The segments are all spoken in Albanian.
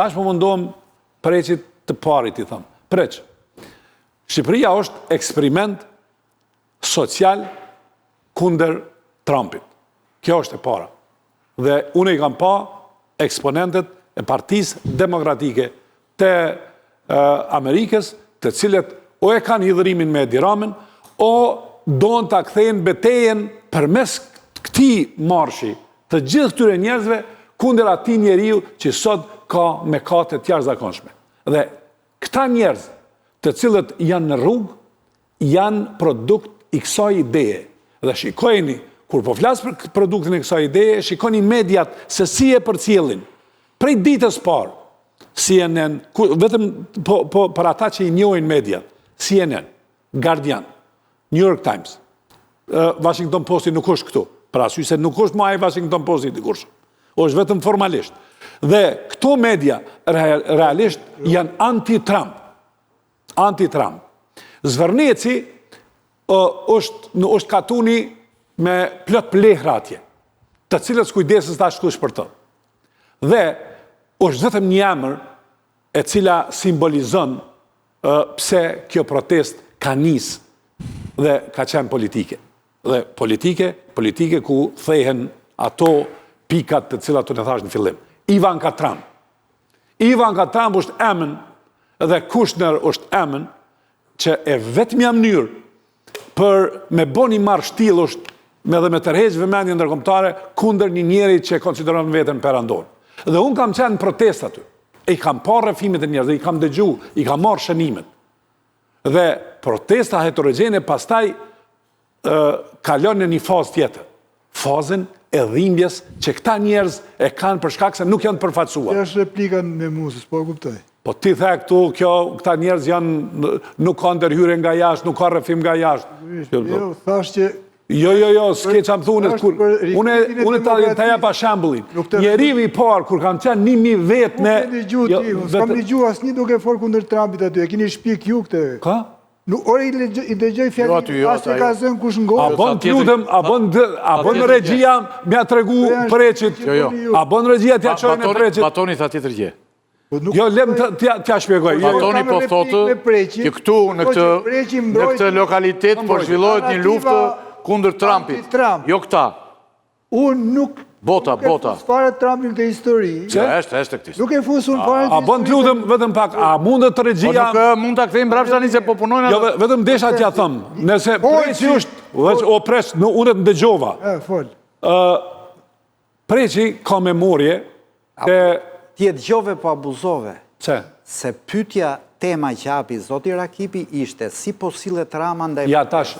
Tash po mundohem preqit të parit, i thëmë. Preq. Shqipëria është eksperiment social kunder Trumpit. Kjo është e para. Dhe unë i kam pa eksponentet e Partisë Demokratike të Amerikës, të cilët o e kanë hidhërimin me Edi Ramën, o donë të kthejnë betejen përmes këti marshi të gjithë këtyre njerëzve kunder ati njeriu që sot ka mëkate të jashtëzakonshme. Dhe këta njerëz të cilët janë në rrugë, janë produkt i kësaj ideje. Dhe shikojni, kur po flasë për produktin e kësaj ideje, shikoni mediat se si e përcjellin. Prej ditës parë, CNN, vetëm për ata që i njohin mediat, CNN, Guardian, New York Times, Washington Posti nuk është këtu, për arsye se nuk është më ai Washington Posti dikush. Është vetëm formalisht. Dhe këto media realisht janë anti-Trump. Anti-Trump. Zvërneci është katuni me plot plehra atje, të cilët s'kujdesës ta shkush për të. Dhe është vetëm një emër e cila simbolizon pse kjo protest ka nisë dhe ka qenë politike. Dhe politike ku thehen ato pikat të cilat të në thash në fillim. Ivanka Trump. Ivanka Trump është emën dhe Kushner është emën që e vetmja mënyrë për me bo një marrë shtil është dhe me tërheq vëmendje ndërkombëtare kundër një njeri që konsideron veten perandor. Dhe unë kam qenë në protest aty. I kam parë rëfimet e njerëzve, i kam dëgju, i kam marrë shënimet. Dhe protesta heterogjene pastaj kalon në një fazë tjetër. Fazën e dhimbjes që këta njerëz e kanë për shkak se nuk janë të përfaqësuar. Kjo është replika me Musës, po e kuptoj. Po ti the këtu, këta njerëz janë, nuk ka ndërhyrje nga jashtë, nuk ka rrëfim nga jashtë. Jo, thash që... Jo, s'ke që më thunet, unë të japa shambullin. Njeriu i parë, kur kam qenë 1000 vetë me... S'kam ligju asë një duke forë kundër Trumpit aty, e kini shpik ju këtë... Ka? Ore i dëgjoj fjallin, asë e ka zënë kush ngojë. A bon të ludëm, a bon regjia me a tregu preqit. A bon regjia t'ja qojnë e preqit. Batoni tha tjetër gjë. Jo, lem t'ja shpjegoj. Batoni po thotë që këtu në këtë lokalitet po zhvillohet një luftë kundër Trumpit. Jo këta. Unë nuk... Bota. Nuk e fusë fare Trumpin këtë histori. Është këtis. Nuk e fusë unë fare këtë histori. A bon të ludëm vetëm pak, a mundet të regjia... Po nuk mund të këthejmë brapsht tani se po punojnë... Jo, vetëm desha t'ja thëmë. Nëse preqi është... O pres, unë të ndëgjova. Preqi ka memorje... Ti e dëgjove po abuzove. Se? Se pyetja tema që hapi zoti Rakipi ishte si po sillet Rama ndaj... Ja tash.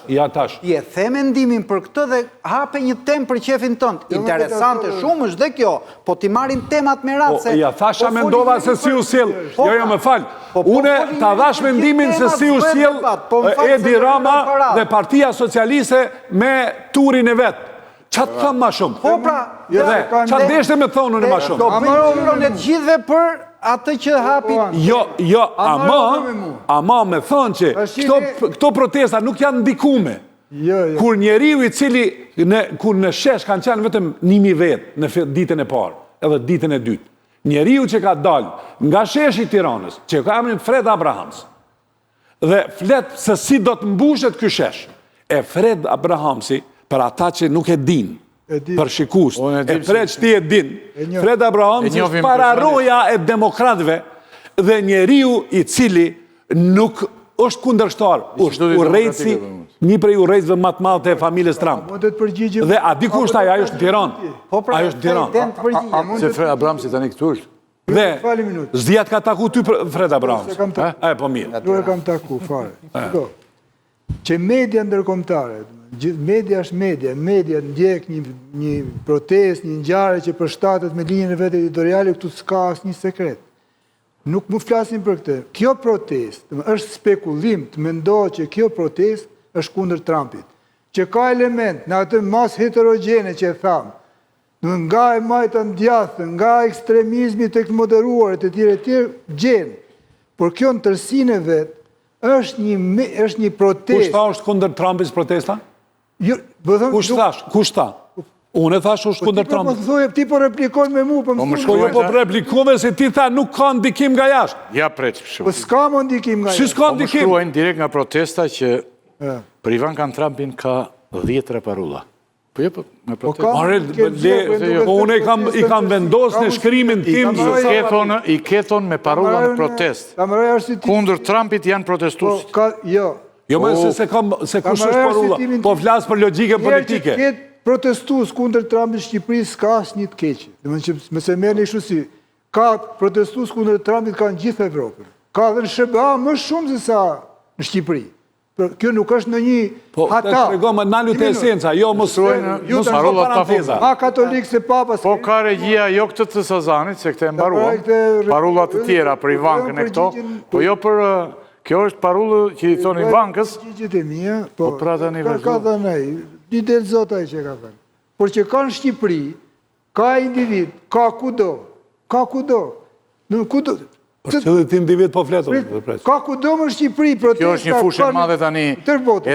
I e the mendimin për këtë dhe hape një temë për qefin tënd. Interesante shumë është dhe kjo, po ti marrin temat me radhë se... Ja thasha mendova se si u sjell. Jo, më fal. Une ta dhash mendimin se si u sjell Edi Rama dhe Partia Socialiste me turin e vet. Qa të thëmë ma shumë? Po pra... Qa deshte me thonën e ma shumë? Do bëjnë e gjithve për atë që hapit... Jo, ama me thonë që këto protesta nuk janë ndikume. Kur njeriu i cili, kur në shesh kanë qenë vetëm 1000 vetë në ditën e parë, edhe ditën e dytë. Njeriu që ka dalë nga sheshi Tiranës, që ka emrin Fred Abrahams, dhe flet se si do të mbushet ky shesh, e Fred Abrahamsi, për ata që nuk e din, për shikus, e Fred që ti e din, Fred Abrahams është para roja e demokratëve dhe njeriu i cili nuk është kundërshtar, është urrejtësi, një prej urrejtësve më të madh të familjes Trump. Dhe a di ku është ai? Ai është në Tiranë. Ai është në Tiranë. Se Fred Abrahams tani këtu është. Dhe s'dia të ka taku ty Fred Abrahams. Po mirë. Nuk e kam taku fare. Që media ndërkombëtare, media është media ndjek një protest, një ngjarje që përshtatet me linjën e vetë editoriale, këtu s'ka asnjë sekret. Nuk më flasim për këtë. Kjo protest është spekulim të mendohet që kjo protest është kundër Trumpit. Që ka element në atë mas heterogjene që e thamë, nga e majta ndjathë, nga ekstremizmi të moderuar, të tjere, gjenë. Por kjo në tërsinë e vetë, është një protest. Kushta është kundër Trumpit protesta? Kushta? Kushta? Unë e thash është kundër Trumpit. Ti po replikon me mu, po më Po jo po replikove se ti tha nuk ka ndikim nga jashtë. Ja preq, Po s'ka më ndikim nga Si s'ka Po më ndikim? shkruajnë direkt nga protesta që për Ivankan Trumpin ka 10 reparulla. Po jo, nga protesta. Po unë i kam vendos në shkrimin tim. I keton me parulla në protest. Kundër Trumpit janë protestuesit. Jo. Jo më se kush është parulla. Po flas për logjike politike. Këtë protestues kundër Trumpit Shqipëri s'ka asnjë të keqe. Domethënë mëse merrni kështu si ka protestues kundër Trumpit ka në gjithë Evropën. Ka edhe në SBA më shumë se sa në Shqipëri. Kjo nuk është në një hata. Po, të tregom në lutë esenca, jo mos parulla paranteza. Ma katolik se papa... Po ka regjia jo këtë të Sazanit, se këtë e mbaruan. Parullat të tjera për Ivankën e këto. Po jo për... Kjo është parullë që i thoni bankës. Po pra të një vërgjë. Ka dhe nej, një del zotaj që ka thënë. Por që ka në Shqipëri, ka individ, ka kudo. Në kudo. Për që dhe ti individ po fletur. Ka kudo më Shqipëri protesta... Kjo është një fushë e madhe tani,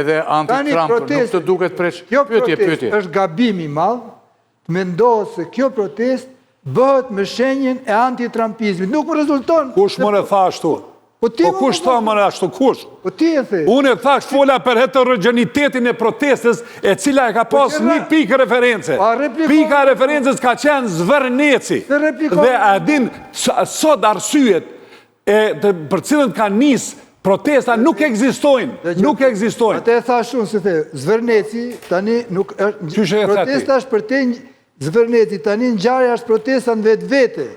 edhe anti-Trump, nuk të duket preç. Kjo protest është gabimi madhë, të mendohë se kjo protest bëhet me shenjen e anti-trumpizmit. Nuk më rezulton... Kush më në tha ashtu? Po kush tha më në ashtu, kush? Po ti e the. Unë e thash fola për heterogenitetin e protestës, e cila e ka pas një pikë reference. Pika e referencës ka qenë Zverneci. Dhe a din, sot arsyet për cilën ka nisë protesta nuk ekzistojnë. Nuk ekzistojnë. Ate e thash unë se the, Zverneci tani nuk... Protesta është për te Zverneci, tani në gjarja është protesta në vetë vete.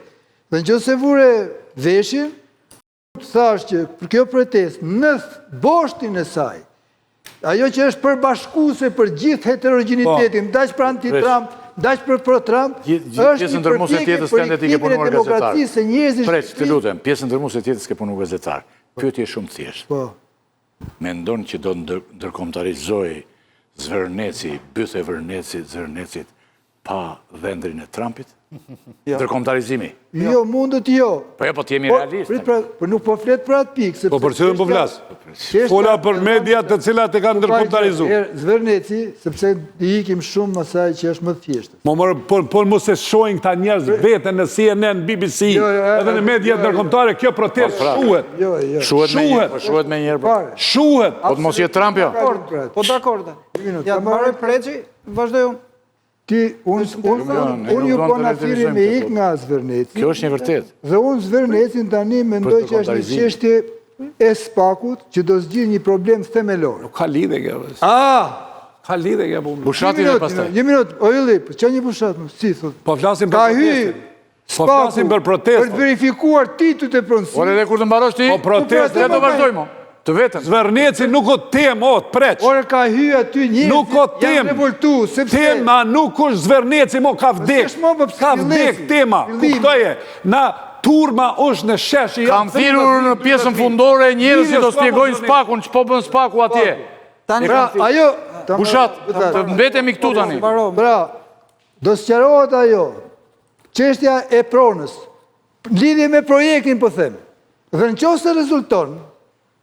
Dhe në që se vure veshin, thash që për kjo protest në boshtin e saj, ajo që është përbashkuese për gjithë heterogenitetin, ndaq për anti-Trump, ndaq për pro-Trump, është një përpjekje për riktimin e demokracisë e njerëzisht. Preç, të lutem, pjesën ndërmuese tjetër s'ke punuar gazetar. Pyetje shumë thjeshtë. Mendon që do ndërkombëtarizoj Zverneci, bythe Zvernecit pa vendrin e Trumpit? Ndërkombëtarizimi? Jo, mundët jo. Po jo, po t'jemi realistë. Por nuk po flet për atë pikë. Po për cilën po flas? Fola për media të cilat e kanë ndërkombëtarizuar. Zverneci, sepse i ikim shumë asaj që është më thjeshtë. Po mos e shohin këta njerëz veten në CNN, BBC, edhe në media ndërkombëtare, kjo protestë shuhet. Shuhet me njerë. Shuhet. Po të mos jetë Trump jo? Po dakord. Ja, maroj preqi, vazhdoj unë. Unë ju konafiri me ik nga Zverneci. Kjo është një vërtet. Dhe unë Zvernecin tani mendoj që është një qeshtje e spakut që do zgjidhë një problem themelor. Ka lidhe kjo. Ka lidhe kjo. Bushati dhe pastaj. Një minut, o Illi, që një bushat? Si, thot. Po flasim për protestin. Po flasim për protestin. Për të verifikuar titut e pronësit. Por edhe kur të mbarosh ti, le të vazhdojmë. Të vetën. Zverneci nuk o tem, o, të preq. Ore ka hy aty njëzit, janë revoltu, sepse... Tema nuk është Zverneci, mo, ka vdek. Ka vdek tema, kuptoje. Na turma është në shesh. Kam thirur në pjesën fundore, njerëzit do spjegojnë spakun, që po bën spaku atje. Pra, ajo... Bushat, të mbetemi këtu tani. Pra, do sqarohet ajo, çështja e pronës, lidhje me projektin, po them. Dhe në qoftë se rezulton,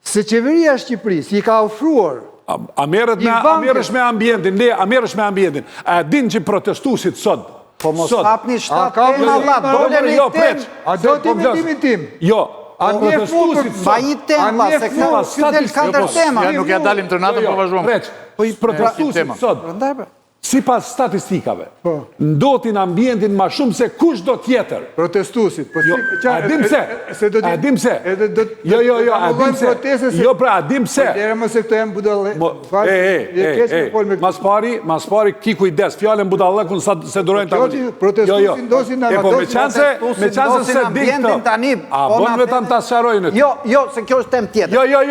se qeveria Shqipërisë i ka ofruar... A merresh me ambientin, a din që protestuesit sot... Po mos hapni shtatë tema, vlla, dole një temë. A do ti mendimin tim? Jo, a protestuesit sot... Ba një temë, se kjo del 4 tema. Nuk ja dalim të natën, po vazhdojmë. Preq, protestuesit sot... Si pas statistikave, ndotin ambientin ma shumë se kush do tjetër. Protestusit. A dim se? A dim se? Jo, a dim se? Jo, pra, a dim se? Dere më se këto jemë budalle. Mas pari, ki kujdes, fjallën budalle, kun se durojnë të mëni. Protestusin dosin në po me qanse se dik të. A bon vetëm të asharojnë të. Jo, se kjo është tem tjetër. Jo,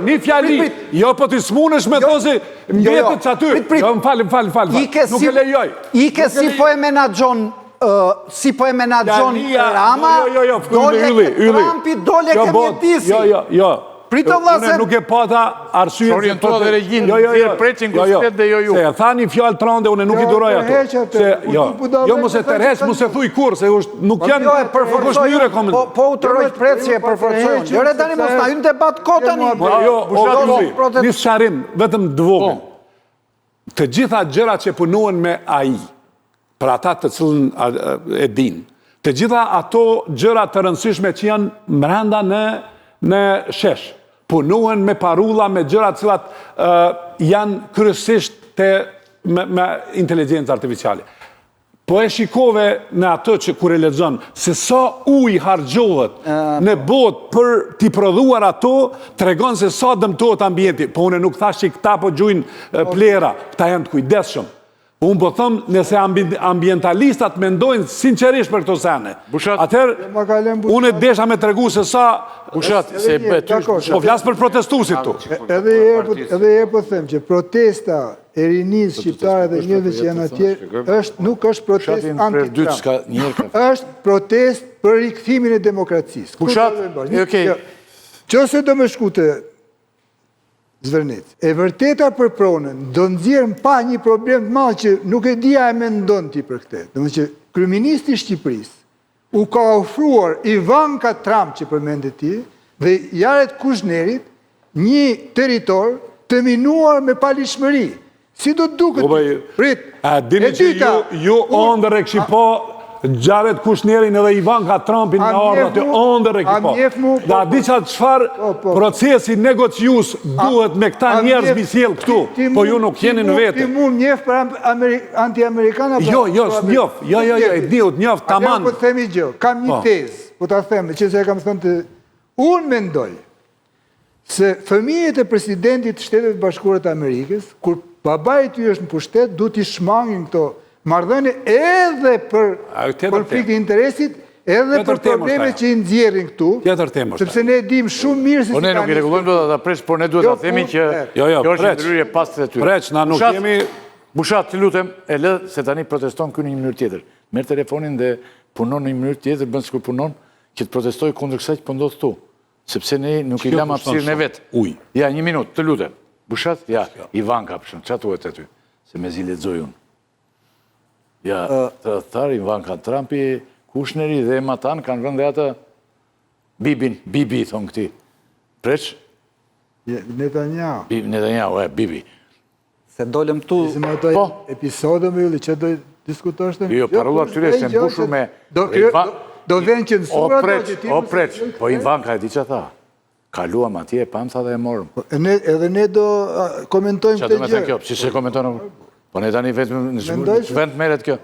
një fjalli. Jo, po t'i smunesh me tozi mbjetët që aty. Jo, më falë. Nuk e lejoj. Ike si po e menagjon Rama, dole këtë Trumpi, dole këtë mjetisi. Jo. Prito vlase... Nuk e pata arsyet... Orientua dhe regjin, thirë preqin kustet dhe jo ju. Se e tha një fjallë trande, une nuk i duroj ato. Jo, mos e tërheq, mos e thuj kur, se nuk janë... Jo, e përforcojnë, po u të rojtë preqje e përforcojnë. Jo, re tani mos na hynë debat kotani. Jo, një sharim, vetëm dvogën. Të gjitha gjërat që punohen me AI, për ata të cilën e din, të gjitha ato gjëra të rëndësishme që janë mrenda në shesh, punohen me parulla, me gjëra të cilat janë kryesisht me inteligencë artificiale. Po e shikove në ato që kur e lexon, se sa ujë harxhohet në botë për t'i prodhuar ato, tregon se sa dëmtohet ambienti. Po unë nuk thash që këta po gjujnë plera, këta janë të kujdesshëm. Unë po them, nëse ambientalistat mendojnë sinqerisht për këto sene, atëherë unë desha me tregu se sa Bushat, se po flas për protestuesit tu. Edhe herë po them që protesta e rinisë shqiptare dhe njerëzve që janë atje nuk është protestë anti-Trump. Është protestë për rikthimin e demokracisë. Bushat, Qëse do më shku të Zvërnec, e vërteta për pronën, do nxjerrë pa një problem të madh që nuk e dia e mendon ti për këtë. Domethënë që kryeministri i Shqipërisë u ka ofruar Ivanka Trump që përmendet ti dhe Jared Kushnerit një territor të minuar me palishmëri. Si do të duket? Prit. A dini që ju ondër e kështu po Jared Kushnerin edhe Ivanka Trumpin në ardhë atë ondër e kipo. Dhe a di që çfarë procesi negocius duhet me këta njerëz bisjell këtu, po ju nuk jeni në vete. Ti mund njef për anti-amerikana? Jo, e diut njef taman. Po të themi gjë, kam një tezë, po ta them, që se kam thënë të... Unë mendoj se fëmijët e presidentit të Shtetet Bashkuara të Amerikës, kur babai i tyre është në pushtet, duhet i shmangin këto marrëdhënie edhe për konfliktin e interesit, edhe për problemet që i nxjerrin këtu. Tjetër temë është. Sepse ne e dim shumë mirë se po ne nuk i rregullojmë dot ata preç, por ne duhet ta themi që kjo është ndryrje pas të tyre. Preç, na nuk jemi Bushat, të lutem, e lë se tani proteston këtu në një mënyrë tjetër. Merr telefonin dhe punon në një mënyrë tjetër, bën sikur punon, që të protestoj kundër kësaj që po ndodh këtu. Sepse ne nuk i lam hapësirën e vet. Ja, një minutë, të lutem. Bushat, ja, Ivanka, për shemb, çfarë thuhet aty? Se mezi lexoj unë. Ja, të tharë Ivanka Trumpi, Kushneri dhe Matan kanë vënë dhe atë Bibi, thonë këti. Preç? Netanyahu. Netanyahu, Bibi. Se dolëm tu... Po? Episodë me yulli, që do diskutosh të... Jo, parullat tyre se mbushur me... Do venë që nësura... O preç, po Ivanka e di që tha. Kaluam atje, pamtha dhe e morëm. Edhe ne do komentojmë të gjë. Që do me të kjo, që se komentojmë... Po ne tani vetëm në vend meret kjo.